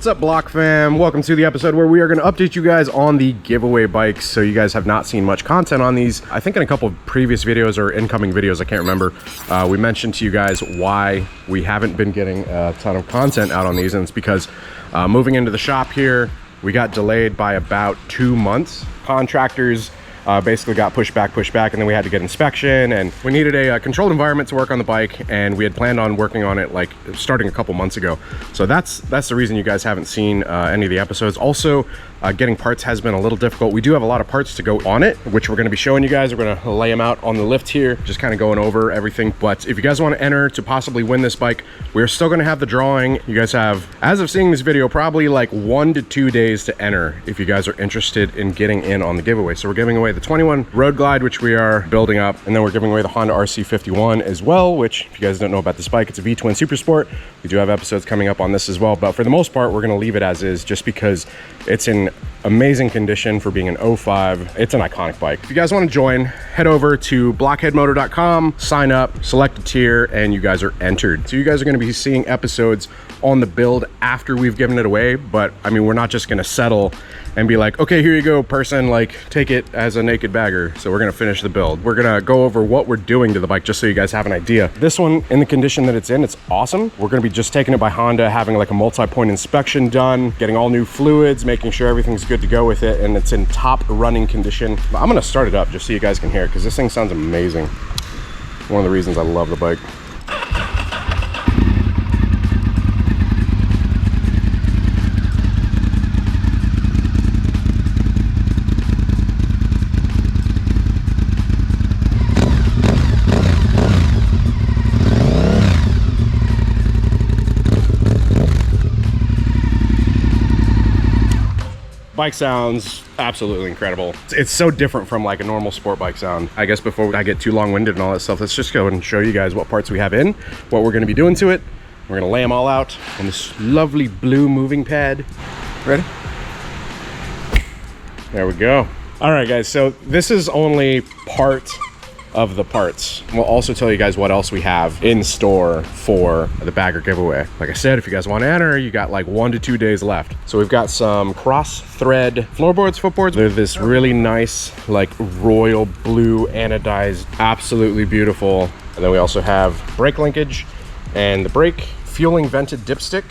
What's up, Block fam? Welcome to the episode where we are going to update you guys on the giveaway bikes. So you guys have not seen much content on these. I think in a couple of previous videos or incoming videos, I can't remember, we mentioned to you guys why we haven't been getting a ton of content out on these, and it's because moving into the shop here, we got delayed by about 2 months. Contractors basically got pushed back, and then we had to get inspection, and we needed a controlled environment to work on the bike, and we had planned on working on it like starting a couple months ago. So that's the reason you guys haven't seen any of the episodes. Also, getting parts has been a little difficult. We do have a lot of parts to go on it, which we're going to be showing you guys. We're going to lay them out on the lift here, just kind of going over everything. But if you guys want to enter to possibly win this bike, we're still going to have the drawing. You guys have, as of seeing this video, probably like 1 to 2 days to enter if you guys are interested in getting in on the giveaway. So we're giving away the 21 Road Glide, which we are building up, and then we're giving away the Honda RC51 as well, which, if you guys don't know about this bike, it's a V-twin Supersport. We do have episodes coming up on this as well, but for the most part, we're going to leave it as is, just because it's in amazing condition for being an 05. It's an iconic bike. If you guys want to join, head over to blockheadmoto.com, sign up, select a tier, and you guys are entered. So you guys are going to be seeing episodes on the build after we've given it away, but I mean, we're not just going to settle and be like, okay, here you go, person, like, take it as a naked bagger. So we're going to finish the build. We're going to go over what we're doing to the bike just so you guys have an idea. This one, in the condition that it's in, it's awesome. We're going to be just taking it by Honda, having like a multi-point inspection done, getting all new fluids, making sure everything's good to go with it, and it's in top running condition. I'm going to start it up just so you guys can hear it, because this thing sounds amazing. One of the reasons I love the bike. Bike sounds absolutely incredible. It's so different from like a normal sport bike sound. I guess before I get too long-winded and all that stuff, let's just go and show you guys what parts we have in, what we're going to be doing to it. We're going to lay them all out on this lovely blue moving pad. Ready? There we go. All right, guys, so this is only part of the parts. We'll also tell you guys what else we have in store for the bagger giveaway. Like I said, if you guys want to enter, you got like 1 to 2 days left. So we've got some cross thread floorboards, footboards. They're this really nice, like royal blue anodized, absolutely beautiful. And then we also have brake linkage and the brake fueling vented dipstick.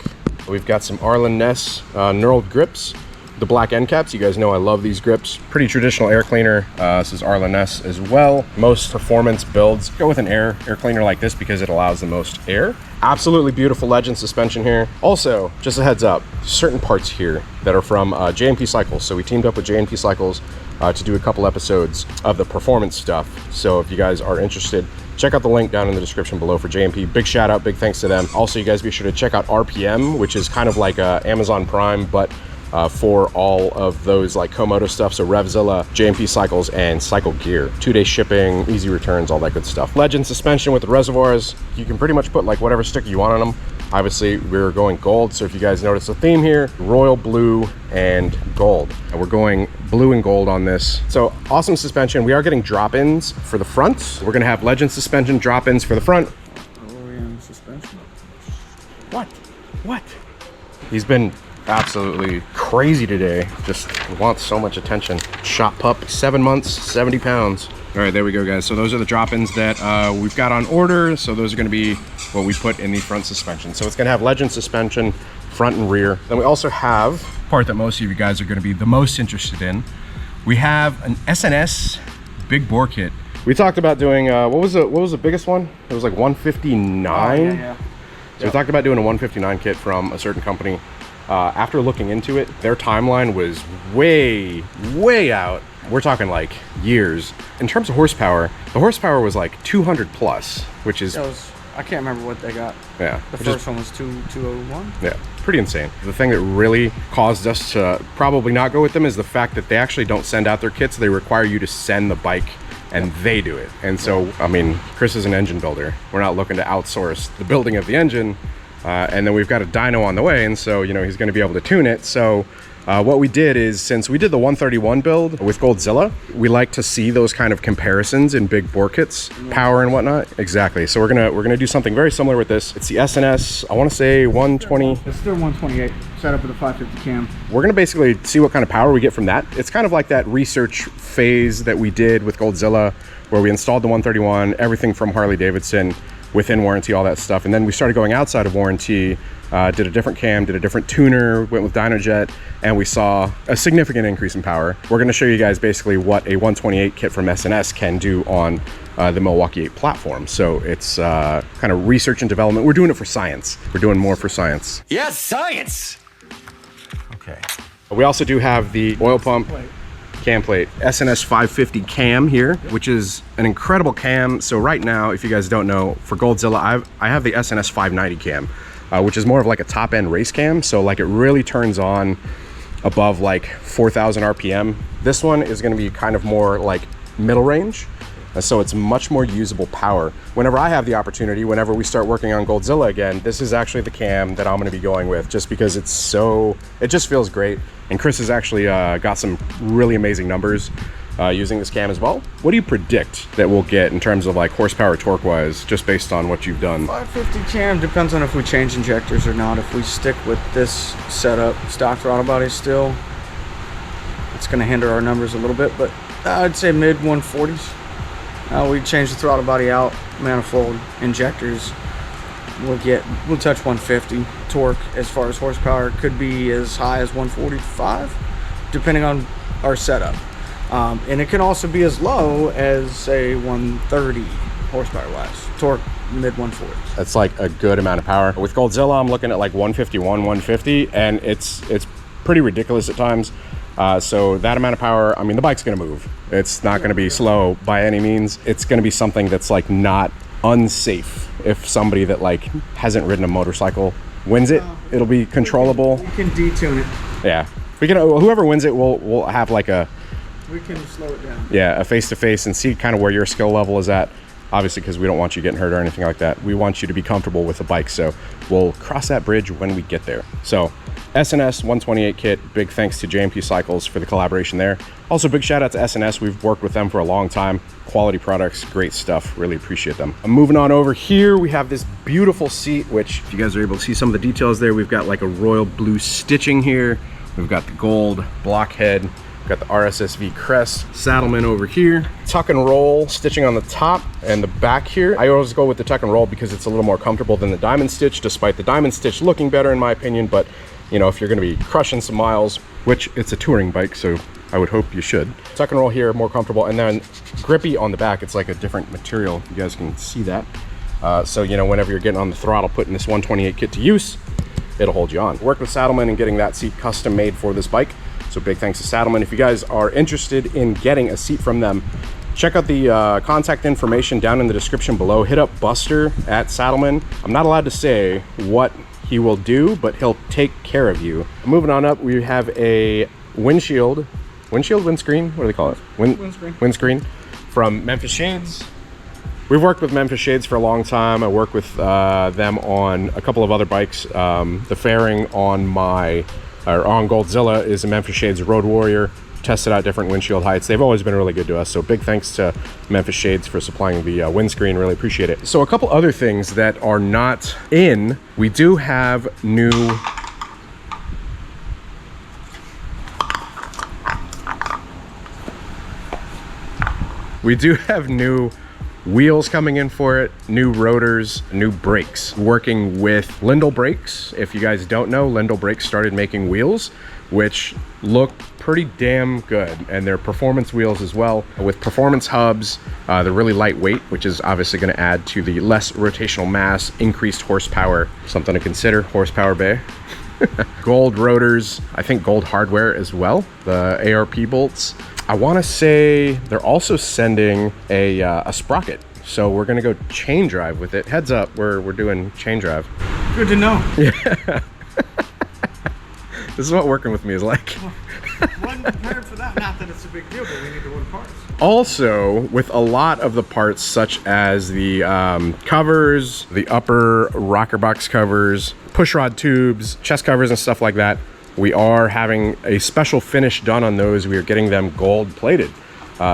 We've got some Arlen Ness knurled grips. The black end caps, you guys know I love these grips. Pretty traditional air cleaner. This is Arlen Ness as well. Most performance builds go with an air cleaner like this because it allows the most air. Absolutely beautiful Legend suspension here. Also, just a heads up, certain parts here that are from JMP Cycles. So we teamed up with JMP Cycles to do a couple episodes of the performance stuff. So if you guys are interested, check out the link down in the description below for JMP. Big shout out, big thanks to them. Also, you guys be sure to check out RPM, which is kind of like Amazon Prime, but for all of those like Moto stuff. So Revzilla, JMP Cycles, and Cycle Gear. 2-day shipping, easy returns, all that good stuff. Legend suspension with the reservoirs. You can pretty much put like whatever sticker you want on them. Obviously, we're going gold. So if you guys notice a theme here, royal blue and gold. And we're going blue and gold on this. So awesome suspension. We are getting drop-ins for the front. We're gonna have Legend suspension drop-ins for the front. OEM suspension? What? He's been absolutely crazy today. Just wants so much attention. Shop pup, 7 months, 70 pounds. All right, there we go, guys. So those are the drop-ins that we've got on order. So those are going to be what we put in the front suspension. So it's going to have Legend suspension, front and rear. Then we also have part that most of you guys are going to be the most interested in. We have an SNS big bore kit. We talked about doing what was the biggest one? It was like 159. Yeah. So we talked about doing a 159 kit from a certain company. After looking into it, their timeline was way out. We're talking like years. In terms of horsepower, the horsepower was like 200 plus, which is... I can't remember what they got. Yeah. The first one was 201? Yeah, pretty insane. The thing that really caused us to probably not go with them is the fact that they actually don't send out their kits. They require you to send the bike and they do it. And so, I mean, Chris is an engine builder. We're not looking to outsource the building of the engine. And then we've got a dyno on the way, and so, you know, he's going to be able to tune it. So What we did is, since we did the 131 build with Goldzilla, we like to see those kind of comparisons in big bore kits, power and whatnot. Exactly. So we're gonna do something very similar with this. It's the SNS, I want to say 120. It's still 128, set up with a 550 cam. We're gonna basically see what kind of power we get from that. It's kind of like that research phase that we did with Goldzilla, where we installed the 131, everything from Harley-Davidson, within warranty, all that stuff. And then we started going outside of warranty, did a different cam, did a different tuner, went with Dynojet, and we saw a significant increase in power. We're gonna show you guys basically what a 128 kit from SNS can do on the Milwaukee 8 platform. So it's kind of research and development. We're doing it for science. We're doing more for science. Yes, science! Okay. We also do have the oil pump cam plate, SNS 550 cam here, which is an incredible cam. So right now, if you guys don't know, for Goldzilla, I have the SNS 590 cam, which is more of like a top end race cam. So like it really turns on above like 4,000 RPM. This one is going to be kind of more like middle range. So it's much more usable power. Whenever I have the opportunity, whenever we start working on Goldzilla again, this is actually the cam that I'm gonna be going with, just because it just feels great. And Chris has actually got some really amazing numbers using this cam as well. What do you predict that we'll get in terms of like horsepower torque wise, just based on what you've done? 550 cam depends on if we change injectors or not. If we stick with this setup, stock throttle body still, it's gonna hinder our numbers a little bit, but I'd say mid 140s. We change the throttle body out, manifold injectors, we'll touch 150. Torque as far as horsepower could be as high as 145, depending on our setup. And it can also be as low as say 130 horsepower wise. Torque mid 140s. That's like a good amount of power. With Goldzilla, I'm looking at like 151, 150, and it's pretty ridiculous at times. So that amount of power, I mean, the bike's gonna move. It's not gonna be slow by any means. It's gonna be something that's like not unsafe. If somebody that like hasn't ridden a motorcycle wins it, it'll be controllable. We can detune it. Yeah, we can. Whoever wins it, we'll have like we can slow it down. Yeah, a face-to-face and see kind of where your skill level is at. Obviously, because we don't want you getting hurt or anything like that. We want you to be comfortable with the bike. So we'll cross that bridge when we get there. So SNS 128 kit, big thanks to JMP Cycles for the collaboration there. Also, big shout out to SNS. We've worked with them for a long time. Quality products, great stuff. Really appreciate them. Moving on over here, we have this beautiful seat, which if you guys are able to see some of the details there, we've got like a royal blue stitching here. We've got the gold blockhead. Got the RSSV crest, Saddlemen over here, tuck and roll stitching on the top and the back here. I always go with the tuck and roll because it's a little more comfortable than the diamond stitch, despite the diamond stitch looking better in my opinion. But you know, if you're going to be crushing some miles, which it's a touring bike, so I would hope you should. Tuck and roll here, more comfortable, and then grippy on the back. It's like a different material. You guys can see that. So you know, whenever you're getting on the throttle, putting this 128 kit to use, it'll hold you on. Worked with Saddlemen and getting that seat custom made for this bike. So big thanks to Saddlemen. If you guys are interested in getting a seat from them, check out the contact information down in the description below. Hit up Buster at Saddlemen. I'm not allowed to say what he will do, but he'll take care of you. Moving on up, we have a windscreen, what do they call it? Windscreen from Memphis Shades. We've worked with Memphis Shades for a long time. I work with them on a couple of other bikes. The fairing on on Goldzilla is a Memphis Shades Road Warrior. Tested out different windshield heights. They've always been really good to us. So big thanks to Memphis Shades for supplying the windscreen. Really appreciate it. So a couple other things that are not in. We do have new wheels coming in for it, new rotors, new brakes. Working with Lindell Brakes. If you guys don't know, Lindell Brakes started making wheels, which look pretty damn good. And they're performance wheels as well, with performance hubs. They're really lightweight, which is obviously gonna add to the less rotational mass, increased horsepower. Something to consider, horsepower bay. Gold rotors, I think gold hardware as well, the ARP bolts. I want to say they're also sending a sprocket, so we're gonna go chain drive with it. Heads up, we're doing chain drive. Good to know. Yeah. This is what working with me is like. Wasn't prepared for that. Not that it's a big deal, but we need to win parts. Also, with a lot of the parts, such as the covers, the upper rocker box covers, pushrod tubes, chest covers and stuff like that, we are having a special finish done on those. We are getting them gold plated.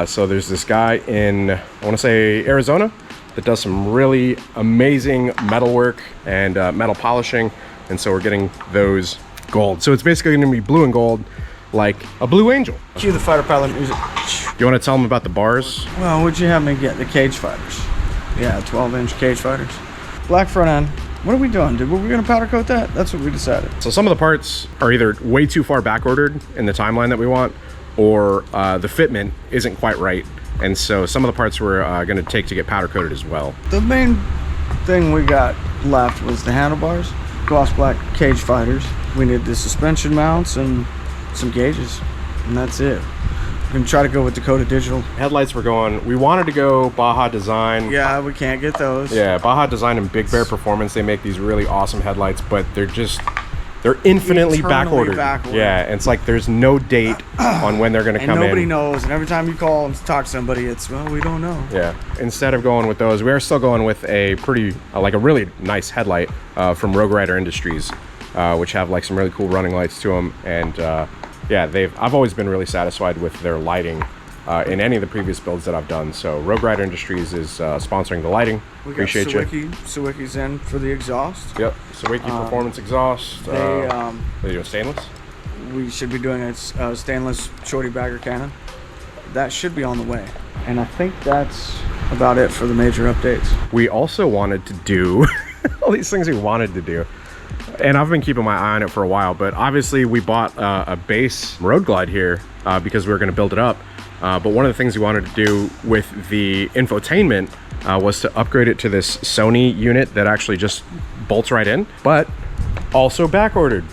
So there's this guy in, I want to say Arizona, that does some really amazing metal work and metal polishing. And so we're getting those gold. So it's basically going to be blue and gold, like a Blue Angel. Cue the fighter pilot music. You want to tell them about the bars? Well, what'd you have me get? The cage fighters. Yeah, 12-inch cage fighters. Black front end. What are we doing? Were we going to powder coat that? That's what we decided. So some of the parts are either way too far back ordered in the timeline that we want, or the fitment isn't quite right. And so some of the parts we're going to take to get powder coated as well. The main thing we got left was the handlebars, gloss black cage fighters. We need the suspension mounts and some gauges, and that's it. We're gonna try to go with Dakota Digital. Headlights were going, we wanted to go Baja Design. Yeah, we can't get those. Yeah, Baja Design and Big Bear Performance, they make these really awesome headlights, but they're infinitely back ordered. Yeah, and it's like there's no date on when they're gonna come in. And nobody knows, and every time you call and talk to somebody, it's, well, we don't know. Yeah, instead of going with those, we are still going with a pretty, like a really nice headlight from Rogue Rider Industries, which have like some really cool running lights to them. And yeah, I've always been really satisfied with their lighting in any of the previous builds that I've done. So Rogue Rider Industries is sponsoring the lighting. We Appreciate got you. Sawicki's in for the exhaust. Yep, Sawicki Performance Exhaust. They do stainless? We should be doing a stainless shorty bagger cannon. That should be on the way. And I think that's about it for the major updates. We also wanted to do all these things we wanted to do. And I've been keeping my eye on it for a while, but obviously we bought a base Road Glide here because we were going to build it up. But one of the things we wanted to do with the infotainment was to upgrade it to this Sony unit that actually just bolts right in, but also back ordered.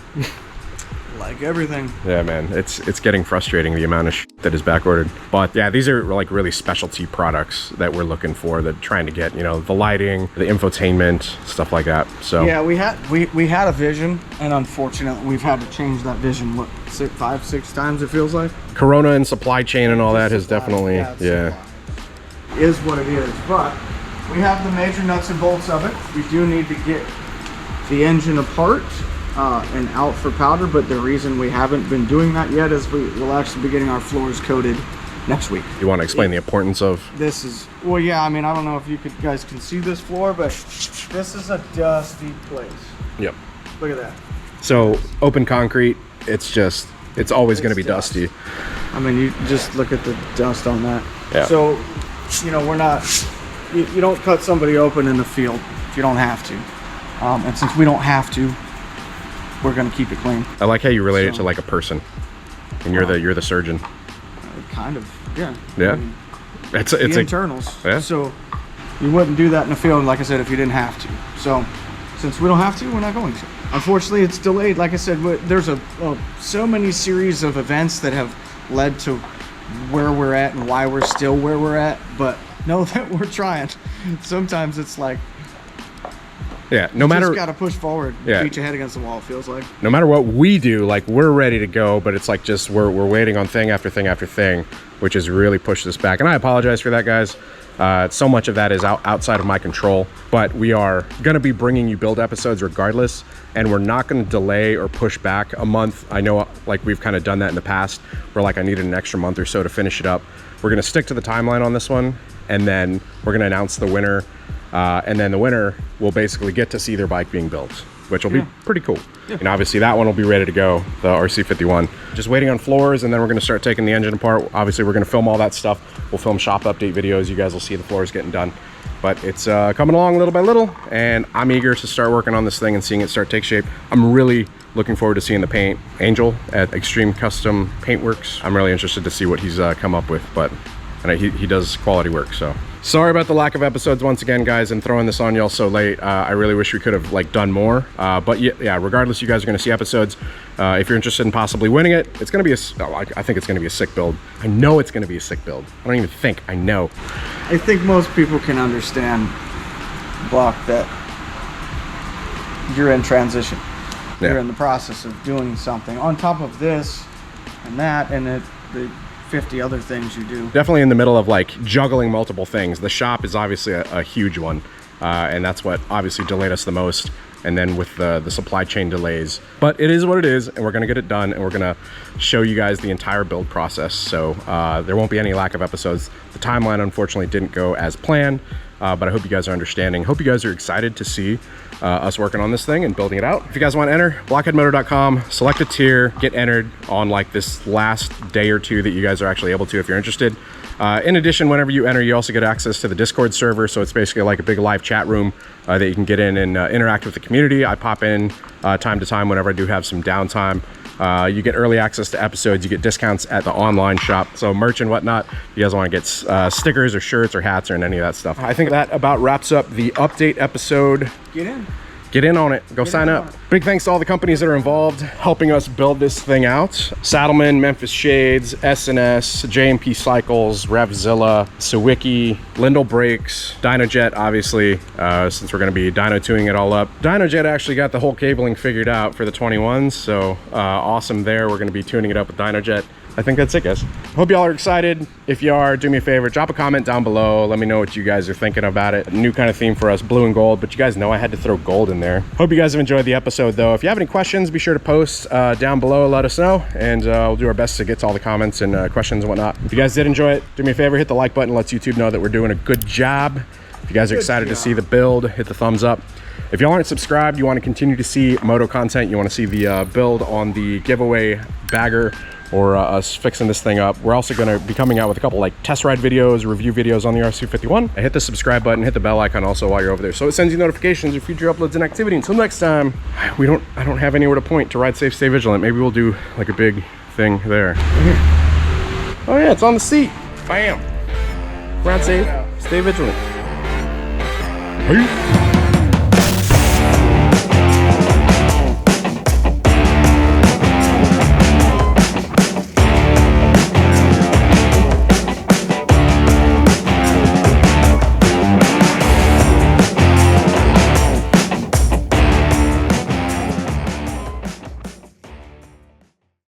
Like everything. Yeah, man, it's getting frustrating, the amount of that is back ordered. But yeah, these are like really specialty products that we're looking for, that trying to get, you know, the lighting, the infotainment, stuff like that. So yeah, we had a vision, and unfortunately we've had to change that vision, what, 5-6 times it feels like. Corona and supply chain and all that has definitely, yeah. Is what it is. But we have the major nuts and bolts of it. We do need to get the engine apart and out for powder, but the reason we haven't been doing that yet is we will actually be getting our floors coated next week. You want to explain the importance of this? Is, well, yeah, I mean, I don't know if you guys can see this floor, but this is a dusty place. Yep. Look at that. So open concrete, it's always going to be dusty. I mean, you just look at the dust on that. Yeah. So, you know, we're not, you don't cut somebody open in the field if you don't have to. And since we don't have to, we're going to keep it clean. I like how you relate it to like a person, and you're the surgeon. Kind of, yeah. Yeah. I mean, it's the internals. Yeah. So you wouldn't do that in the field, like I said, if you didn't have to. So since we don't have to, we're not going to. Unfortunately, it's delayed. Like I said, there's so many series of events that have led to where we're at and why we're still where we're at. But know that we're trying. Sometimes it's like, yeah, no matter, just got to push forward, yeah, beat your head against the wall, it feels like. No matter what we do, like, we're ready to go, but it's like just we're waiting on thing after thing after thing, which has really pushed this back. And I apologize for that, guys. So much of that is outside of my control, but we are going to be bringing you build episodes regardless, and we're not going to delay or push back a month. I know, like, we've kind of done that in the past, where like I needed an extra month or so to finish it up. We're going to stick to the timeline on this one, and then we're going to announce the winner. And then the winner will basically get to see their bike being built, which will be pretty cool. Yeah. And obviously that one will be ready to go, the RC51. Just waiting on floors, and then we're going to start taking the engine apart. Obviously we're going to film all that stuff. We'll film shop update videos. You guys will see the floors getting done. But it's coming along little by little, and I'm eager to start working on this thing and seeing it start to take shape. I'm really looking forward to seeing the paint. Angel at Extreme Custom Paintworks, I'm really interested to see what he's come up with, but and he does quality work. So sorry about the lack of episodes once again, guys, and throwing this on y'all so late. I really wish we could have like done more, but yeah, regardless, you guys are going to see episodes. If you're interested in possibly winning it, it's going to be I think it's going to be a sick build. I know it's going to be a sick build. I don't even think, I know. I think most people can understand, Block, that you're in transition. Yeah. You're in the process of doing something on top of this and that, and the 50 other things you do. Definitely in the middle of like juggling multiple things. The shop is obviously a huge one, and that's what obviously delayed us the most. and then with the supply chain delays. But it is what it is, and we're gonna get it done, and we're gonna show you guys the entire build process. So there won't be any lack of episodes. The timeline unfortunately didn't go as planned, but I hope you guys are understanding. Hope you guys are excited to see us working on this thing and building it out. If you guys want to enter, blockheadmoto.com, select a tier, get entered on like this last day or two that you guys are actually able to if you're interested. In addition, whenever you enter, you also get access to the Discord server. So it's basically like a big live chat room that you can get in and interact with the community. I pop in time to time whenever I do have some downtime. You get early access to episodes, you get discounts at the online shop, so merch and whatnot. If you guys want to get stickers or shirts or hats or any of that stuff. I think that about wraps up the update episode. Get in on it. Go sign up. Big thanks to all the companies that are involved helping us build this thing out. Saddlemen, Memphis Shades, S&S, JMP Cycles, Revzilla, Sawicki, Lindell Brakes, DynoJet, obviously, since we're going to be dyno-tuning it all up. DynoJet actually got the whole cabling figured out for the 21s, so awesome there. We're going to be tuning it up with DynoJet. I think that's it, guys. Hope y'all are excited. If you are, do me a favor, drop a comment down below. Let me know what you guys are thinking about it. A new kind of theme for us, blue and gold, but you guys know I had to throw gold in there. Hope you guys have enjoyed the episode, though. If you have any questions, be sure to post down below, let us know, and we'll do our best to get to all the comments and questions and whatnot. If you guys did enjoy it, do me a favor, hit the like button, lets YouTube know that we're doing a good job. If you guys are excited to see the build, hit the thumbs up. If y'all aren't subscribed, you want to continue to see Moto content, you want to see the build on the giveaway bagger, or us fixing this thing up. We're also going to be coming out with a couple like test ride videos, review videos on the RC51. Hit the subscribe button, hit the bell icon also while you're over there, so it sends you notifications of future uploads and activity. Until next time, I don't have anywhere to point to ride safe, stay vigilant. Maybe we'll do like a big thing there. Oh yeah, it's on the seat. Bam. Ride safe, stay vigilant. Peace.